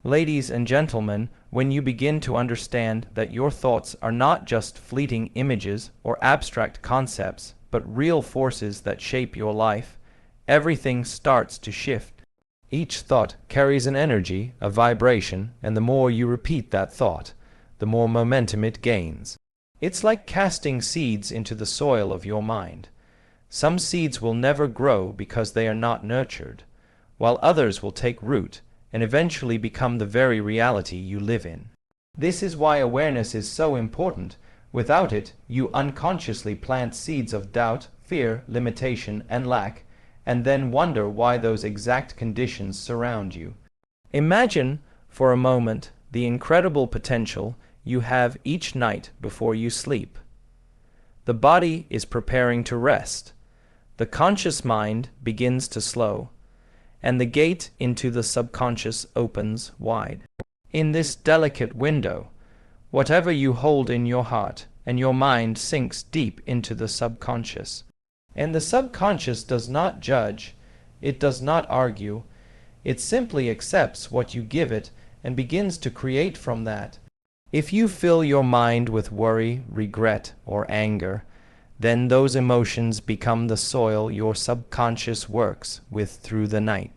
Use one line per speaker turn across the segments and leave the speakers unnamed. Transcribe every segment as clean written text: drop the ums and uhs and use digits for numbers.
Ladies and gentlemen, when you begin to understand that your thoughts are not just fleeting images or abstract concepts, but real forces that shape your life, everything starts to shift. Each thought carries an energy, a vibration, and the more you repeat that thought, the more momentum it gains. It's like casting seeds into the soil of your mind. Some seeds will never grow because they are not nurtured, while others will take root and eventually become the very reality you live in. This is why awareness is so important. Without it, you unconsciously plant seeds of doubt, fear, limitation, and lack, and then wonder why those exact conditions surround you. Imagine, for a moment, the incredible potential you have each night before you sleep. The body is preparing to rest. The conscious mind begins to slow, and the gate into the subconscious opens wide. In this delicate window, whatever you hold in your heart and your mind sinks deep into the subconscious. And the subconscious does not judge, it does not argue, it simply accepts what you give it and begins to create from that. If you fill your mind with worry, regret, or anger, then those emotions become the soil your subconscious works with through the night.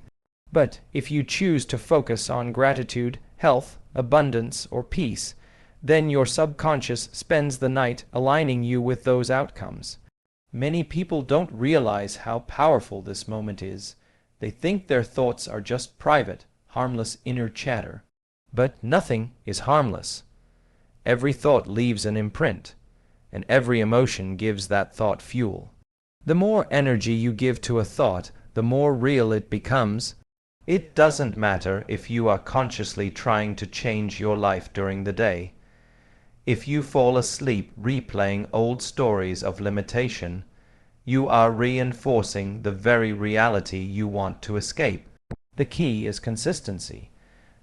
But if you choose to focus on gratitude, health, abundance, or peace, then your subconscious spends the night aligning you with those outcomes. Many people don't realize how powerful this moment is. They think their thoughts are just private, harmless inner chatter. But nothing is harmless. Every thought leaves an imprint, and every emotion gives that thought fuel. The more energy you give to a thought, the more real it becomes. It doesn't matter if you are consciously trying to change your life during the day. If you fall asleep replaying old stories of limitation, you are reinforcing the very reality you want to escape. The key is consistency.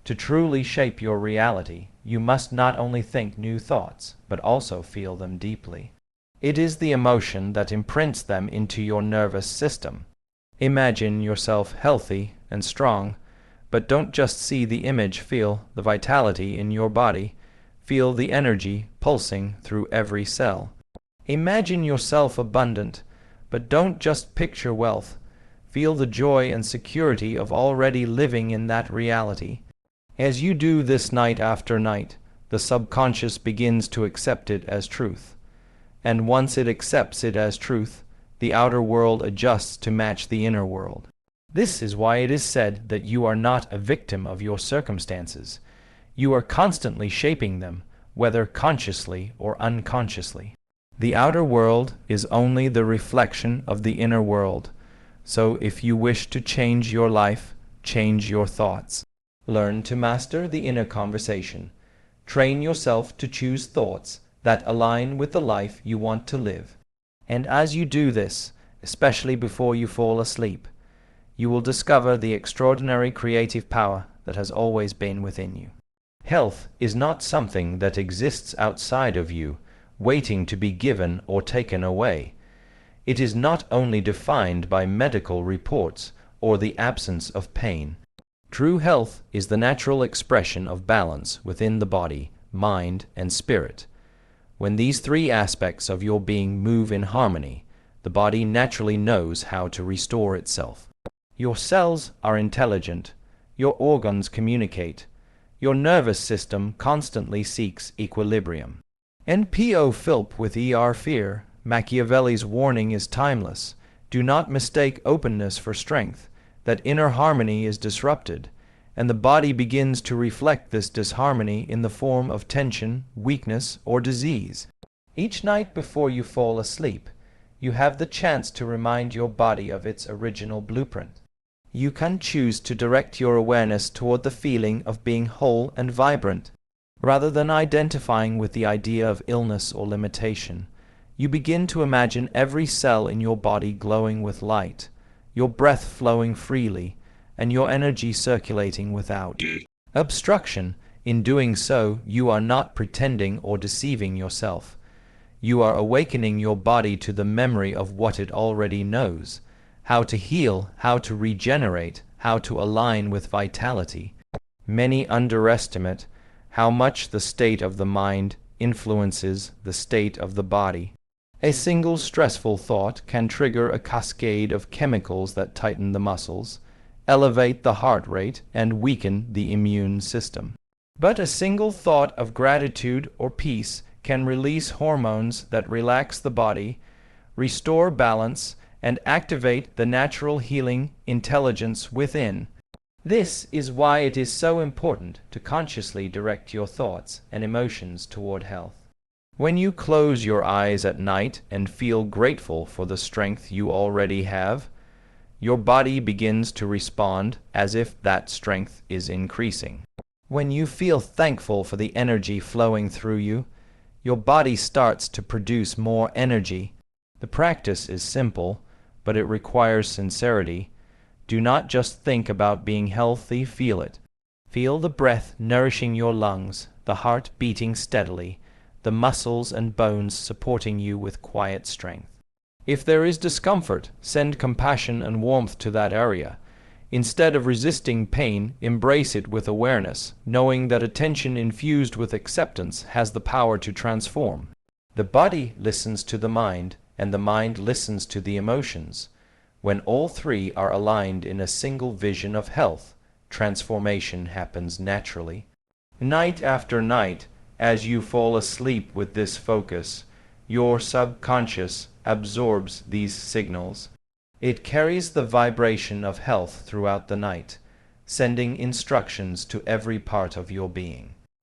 To truly shape your reality, you must not only think new thoughts, but also feel them deeply. It is the emotion that imprints them into your nervous system. Imagine yourself healthy and strong, but don't just see the image, feel the vitality in your body. Feel the energy pulsing through every cell. Imagine yourself abundant, but don't just picture wealth. Feel the joy and security of already living in that reality. As you do this night after night, the subconscious begins to accept it as truth. And once it accepts it as truth, the outer world adjusts to match the inner world. This is why it is said that you are not a victim of your circumstances. You are constantly shaping them, whether consciously or unconsciously. The outer world is only the reflection of the inner world. So if you wish to change your life, change your thoughts. Learn to master the inner conversation. Train yourself to choose thoughts that align with the life you want to live. And as you do this, especially before you fall asleep, you will discover the extraordinary creative power that has always been within you. Health is not something that exists outside of you, waiting to be given or taken away. It is not only defined by medical reports or the absence of pain. True health is the natural expression of balance within the body, mind, and spirit. When these three aspects of your being move in harmony, the body naturally knows how to restore itself. Your cells are intelligent. Your organs communicate. Your nervous system constantly seeks equilibrium. N.P.O. Philp with E.R. Fear, Machiavelli's warning is timeless. Do not mistake openness for strength. That inner harmony is disrupted, and the body begins to reflect this disharmony in the form of tension, weakness, or disease. Each night before you fall asleep, you have the chance to remind your body of its original blueprint. You can choose to direct your awareness toward the feeling of being whole and vibrant. Rather than identifying with the idea of illness or limitation, you begin to imagine every cell in your body glowing with light, your breath flowing freely, and your energy circulating without obstruction. In doing so, you are not pretending or deceiving yourself. You are awakening your body to the memory of what it already knows. How to heal, how to regenerate, how to align with vitality. Many underestimate how much the state of the mind influences the state of the body. A single stressful thought can trigger a cascade of chemicals that tighten the muscles, elevate the heart rate, and weaken the immune system. But a single thought of gratitude or peace can release hormones that relax the body, restore balance, and activate the natural healing intelligence within. This is why it is so important to consciously direct your thoughts and emotions toward health. When you close your eyes at night and feel grateful for the strength you already have, your body begins to respond as if that strength is increasing. When you feel thankful for the energy flowing through you, your body starts to produce more energy. The practice is simple, but it requires sincerity. Do not just think about being healthy, feel it. Feel the breath nourishing your lungs, the heart beating steadily, the muscles and bones supporting you with quiet strength. If there is discomfort, send compassion and warmth to that area. Instead of resisting pain, embrace it with awareness, knowing that attention infused with acceptance has the power to transform. The body listens to the mind, and the mind listens to the emotions. When all three are aligned in a single vision of health, transformation happens naturally. Night after night, as you fall asleep with this focus, your subconscious absorbs these signals. It carries the vibration of health throughout the night, sending instructions to every part of your being.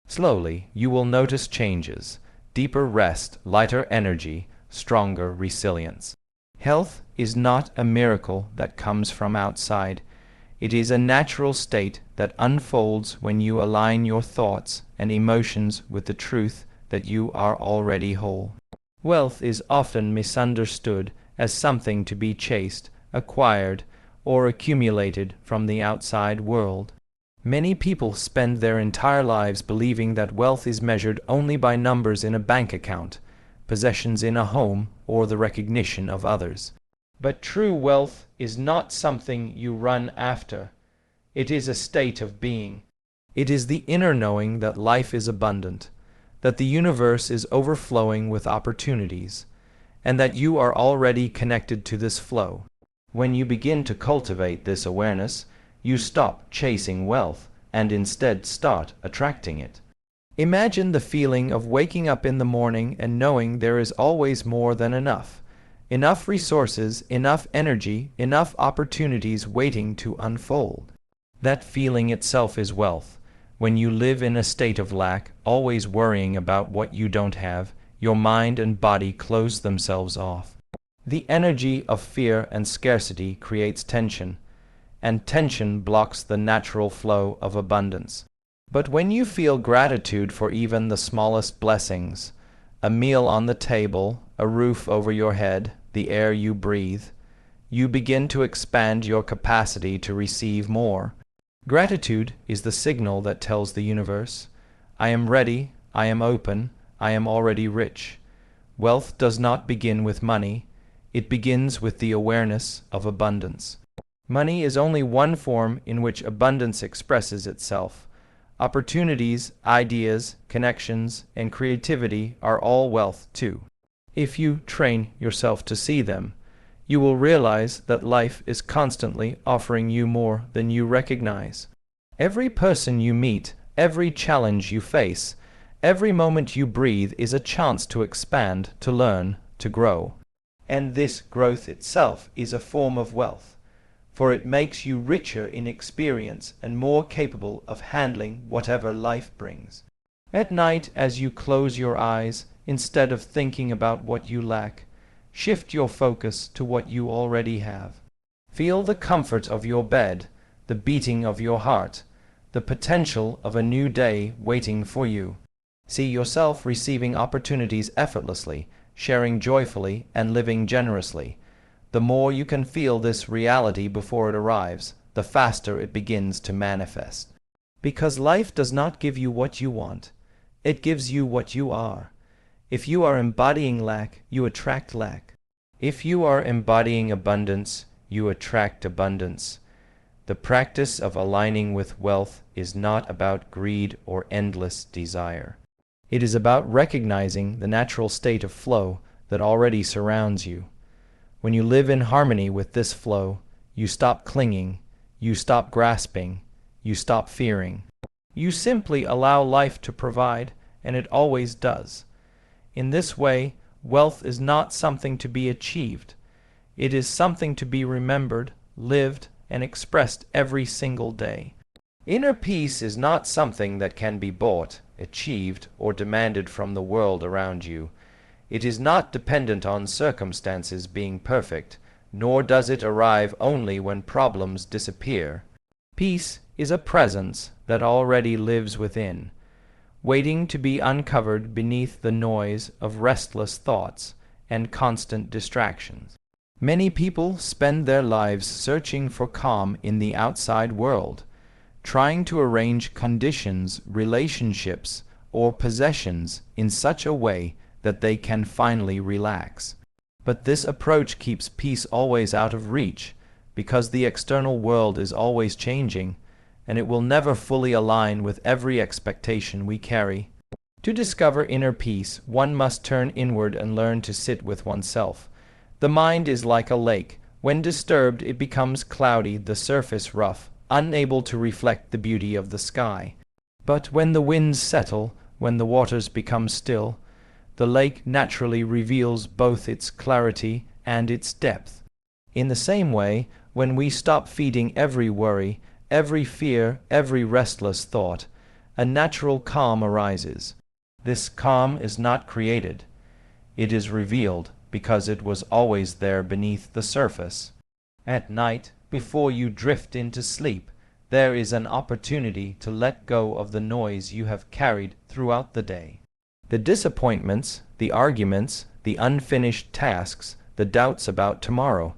Slowly, you will notice changes: deeper rest, lighter energy, stronger resilience. Health is not a miracle that comes from outside. It is a natural state that unfolds when you align your thoughts and emotions with the truth that you are already whole. Wealth is often misunderstood as something to be chased, acquired, or accumulated from the outside world. Many people spend their entire lives believing that wealth is measured only by numbers in a bank account, possessions in a home, or the recognition of others. But true wealth is not something you run after. It is a state of being. It is the inner knowing that life is abundant, that the universe is overflowing with opportunities, and that you are already connected to this flow. When you begin to cultivate this awareness, you stop chasing wealth and instead start attracting it. Imagine the feeling of waking up in the morning and knowing there is always more than enough. Enough resources, enough energy, enough opportunities waiting to unfold. That feeling itself is wealth. When you live in a state of lack, always worrying about what you don't have, your mind and body close themselves off. The energy of fear and scarcity creates tension, and tension blocks the natural flow of abundance. But when you feel gratitude for even the smallest blessings, a meal on the table, a roof over your head, the air you breathe, you begin to expand your capacity to receive more. Gratitude is the signal that tells the universe, I am ready, I am open, I am already rich. Wealth does not begin with money. It begins with the awareness of abundance. Money is only one form in which abundance expresses itself. Opportunities, ideas, connections, and creativity are all wealth too. If you train yourself to see them, you will realize that life is constantly offering you more than you recognize. Every person you meet, every challenge you face, every moment you breathe is a chance to expand, to learn, to grow. And this growth itself is a form of wealth, for it makes you richer in experience and more capable of handling whatever life brings. At night, as you close your eyes, instead of thinking about what you lack, shift your focus to what you already have. Feel the comfort of your bed, the beating of your heart, the potential of a new day waiting for you. See yourself receiving opportunities effortlessly, sharing joyfully, and living generously. The more you can feel this reality before it arrives, the faster it begins to manifest. Because life does not give you what you want, it gives you what you are. If you are embodying lack, you attract lack. If you are embodying abundance, you attract abundance. The practice of aligning with wealth is not about greed or endless desire. It is about recognizing the natural state of flow that already surrounds you. When you live in harmony with this flow, you stop clinging, you stop grasping, you stop fearing. You simply allow life to provide, and it always does. In this way, wealth is not something to be achieved. It is something to be remembered, lived, and expressed every single day. Inner peace is not something that can be bought, achieved, or demanded from the world around you. It is not dependent on circumstances being perfect, nor does it arrive only when problems disappear. Peace is a presence that already lives within, waiting to be uncovered beneath the noise of restless thoughts and constant distractions. Many people spend their lives searching for calm in the outside world, trying to arrange conditions, relationships, or possessions in such a way that they can finally relax. But this approach keeps peace always out of reach, because the external world is always changing, and it will never fully align with every expectation we carry. To discover inner peace, one must turn inward and learn to sit with oneself. The mind is like a lake. When disturbed, it becomes cloudy, the surface rough, unable to reflect the beauty of the sky. But when the winds settle, when the waters become still, the lake naturally reveals both its clarity and its depth. In the same way, when we stop feeding every worry, every fear, every restless thought, a natural calm arises. This calm is not created. It is revealed because it was always there beneath the surface. At night, before you drift into sleep, there is an opportunity to let go of the noise you have carried throughout the day. The disappointments, the arguments, the unfinished tasks, the doubts about tomorrow.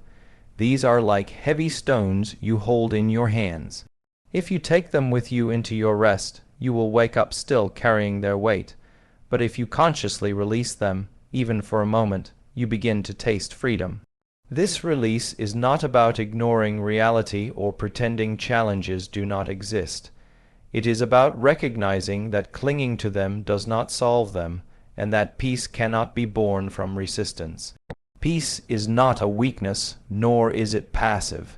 These are like heavy stones you hold in your hands. If you take them with you into your rest, you will wake up still carrying their weight. But if you consciously release them, even for a moment, you begin to taste freedom. This release is not about ignoring reality or pretending challenges do not exist. It is about recognizing that clinging to them does not solve them, and that peace cannot be born from resistance. Peace is not a weakness, nor is it passive.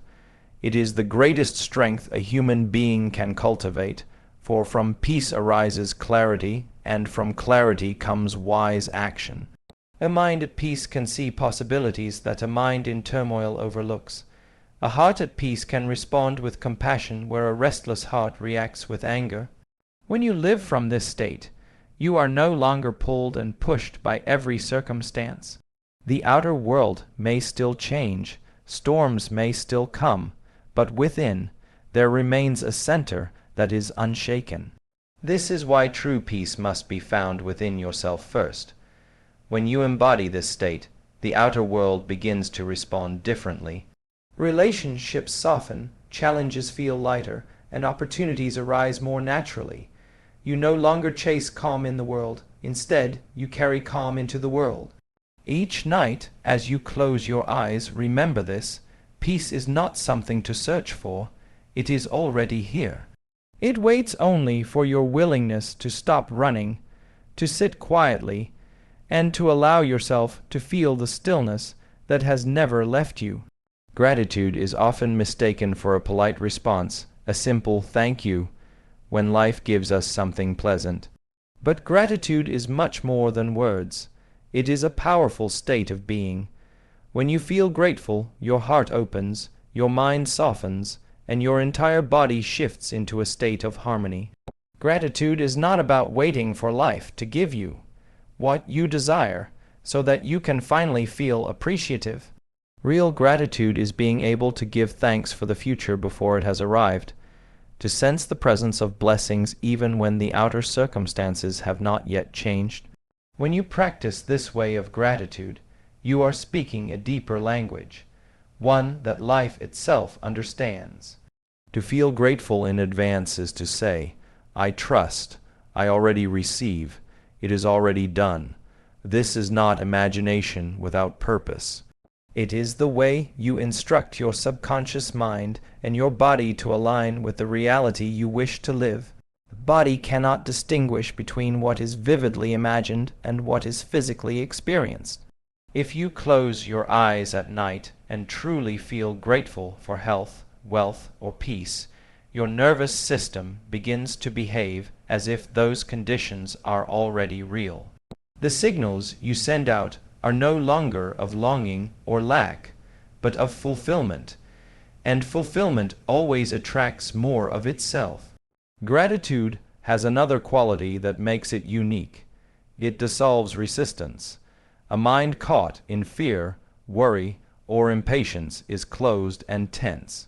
It is the greatest strength a human being can cultivate, for from peace arises clarity, and from clarity comes wise action. A mind at peace can see possibilities that a mind in turmoil overlooks. A heart at peace can respond with compassion where a restless heart reacts with anger. When you live from this state, you are no longer pulled and pushed by every circumstance. The outer world may still change, storms may still come, but within there remains a center that is unshaken. This is why true peace must be found within yourself first. When you embody this state, the outer world begins to respond differently. Relationships soften, challenges feel lighter, and opportunities arise more naturally. You no longer chase calm in the world. Instead, you carry calm into the world. Each night, as you close your eyes, remember this: peace is not something to search for. It is already here. It waits only for your willingness to stop running, to sit quietly, and to allow yourself to feel the stillness that has never left you. Gratitude is often mistaken for a polite response, a simple thank you, when life gives us something pleasant. But gratitude is much more than words. It is a powerful state of being. When you feel grateful, your heart opens, your mind softens, and your entire body shifts into a state of harmony. Gratitude is not about waiting for life to give you what you desire, so that you can finally feel appreciative. Real gratitude is being able to give thanks for the future before it has arrived, to sense the presence of blessings even when the outer circumstances have not yet changed. When you practice this way of gratitude, you are speaking a deeper language, one that life itself understands. To feel grateful in advance is to say, I trust, I already receive, it is already done. This is not imagination without purpose. It is the way you instruct your subconscious mind and your body to align with the reality you wish to live. The body cannot distinguish between what is vividly imagined and what is physically experienced. If you close your eyes at night and truly feel grateful for health, wealth, or peace, your nervous system begins to behave as if those conditions are already real. The signals you send out are no longer of longing or lack, but of fulfillment, and fulfillment always attracts more of itself. Gratitude has another quality that makes it unique. It dissolves resistance. A mind caught in fear, worry, or impatience is closed and tense.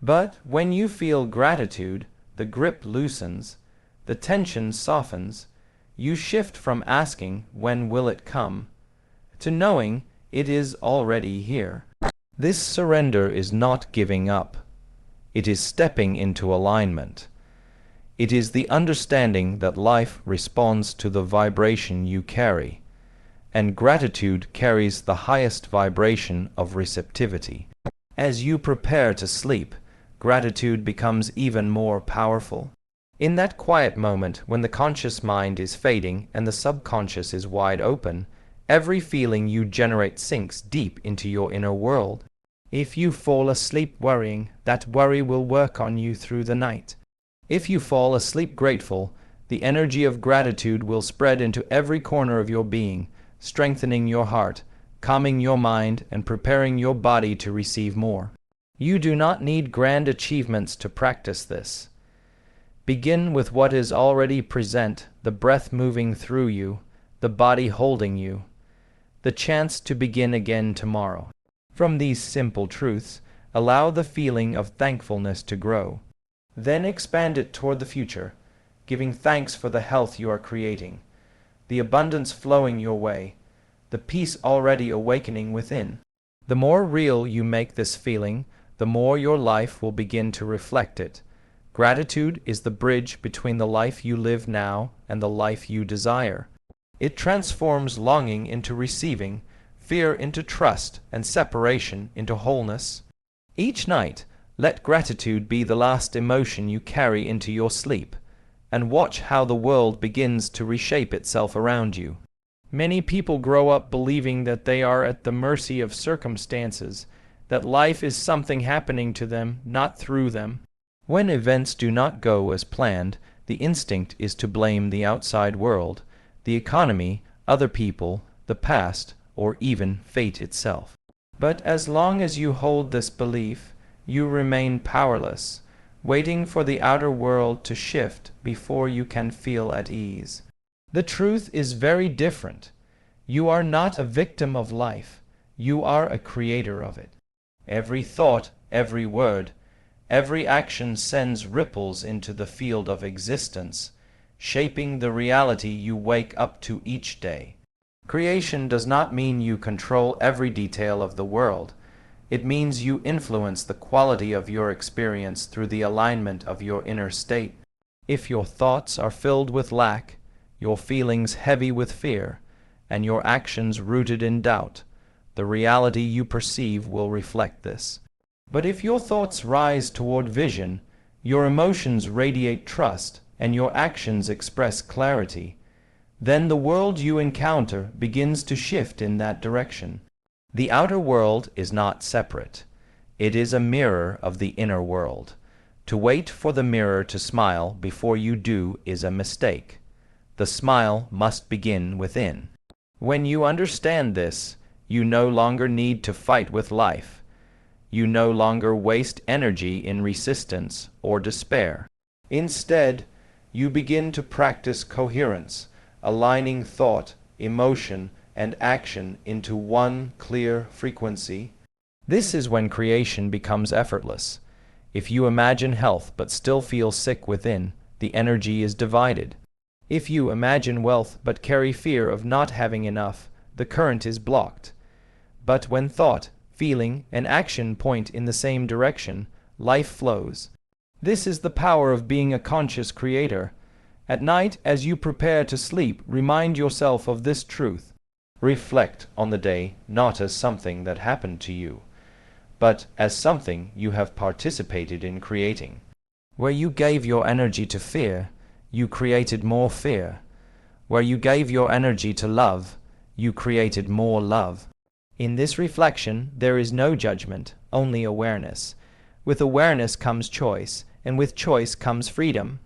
But when you feel gratitude, the grip loosens, the tension softens. You shift from asking, "When will it come?" to knowing it is already here. This surrender is not giving up. It is stepping into alignment. It is the understanding that life responds to the vibration you carry, and gratitude carries the highest vibration of receptivity. As you prepare to sleep, gratitude becomes even more powerful. In that quiet moment when the conscious mind is fading and the subconscious is wide open, every feeling you generate sinks deep into your inner world. If you fall asleep worrying, that worry will work on you through the night. If you fall asleep grateful, the energy of gratitude will spread into every corner of your being, strengthening your heart, calming your mind, and preparing your body to receive more. You do not need grand achievements to practice this. Begin with what is already present, the breath moving through you, the body holding you, the chance to begin again tomorrow. From these simple truths, allow the feeling of thankfulness to grow. Then expand it toward the future, giving thanks for the health you are creating, the abundance flowing your way, the peace already awakening within. The more real you make this feeling, the more your life will begin to reflect it. Gratitude is the bridge between the life you live now and the life you desire. It transforms longing into receiving, fear into trust, and separation into wholeness. Each night, let gratitude be the last emotion you carry into your sleep, and watch how the world begins to reshape itself around you. Many people grow up believing that they are at the mercy of circumstances, that life is something happening to them, not through them. When events do not go as planned, the instinct is to blame the outside world, the economy, other people, the past, or even fate itself. But as long as you hold this belief, you remain powerless, waiting for the outer world to shift before you can feel at ease. The truth is very different. You are not a victim of life. You are a creator of it. Every thought, every word, every action sends ripples into the field of existence, shaping the reality you wake up to each day. Creation does not mean you control every detail of the world. It means you influence the quality of your experience through the alignment of your inner state. If your thoughts are filled with lack, your feelings heavy with fear, and your actions rooted in doubt, the reality you perceive will reflect this. But if your thoughts rise toward vision, your emotions radiate trust, and your actions express clarity, then the world you encounter begins to shift in that direction. The outer world is not separate. It is a mirror of the inner world. To wait for the mirror to smile before you do is a mistake. The smile must begin within. When you understand this, you no longer need to fight with life. You no longer waste energy in resistance or despair. Instead, you begin to practice coherence, aligning thought, emotion, and action into one clear frequency. This is when creation becomes effortless. If you imagine health but still feel sick within, the energy is divided. If you imagine wealth but carry fear of not having enough, the current is blocked. But when thought, feeling, and action point in the same direction, life flows. This is the power of being a conscious creator. At night, as you prepare to sleep, remind yourself of this truth. Reflect on the day not as something that happened to you, but as something you have participated in creating. Where you gave your energy to fear, you created more fear. Where you gave your energy to love, you created more love. In this reflection, there is no judgment, only awareness. With awareness comes choice, and with choice comes freedom.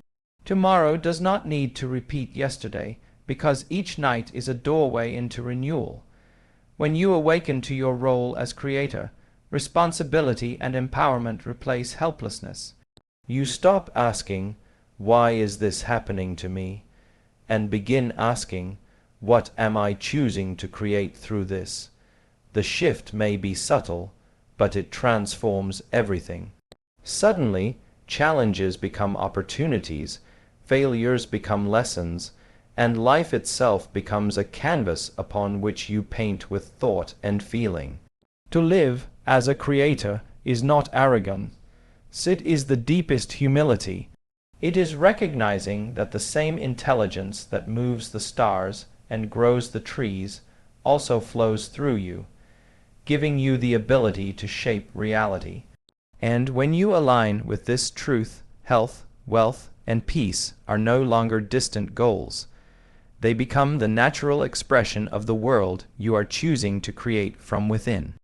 Tomorrow does not need to repeat yesterday, because each night is a doorway into renewal. When you awaken to your role as creator, responsibility and empowerment replace helplessness. You stop asking, "Why is this happening to me?" and begin asking, "What am I choosing to create through this?" The shift may be subtle, but it transforms everything. Suddenly, challenges become opportunities, failures become lessons, and life itself becomes a canvas upon which you paint with thought and feeling. To live as a creator is not arrogant. It is the deepest humility. It is recognizing that the same intelligence that moves the stars and grows the trees also flows through you, giving you the ability to shape reality. And when you align with this truth, health, wealth, and peace are no longer distant goals. They become the natural expression of the world you are choosing to create from within.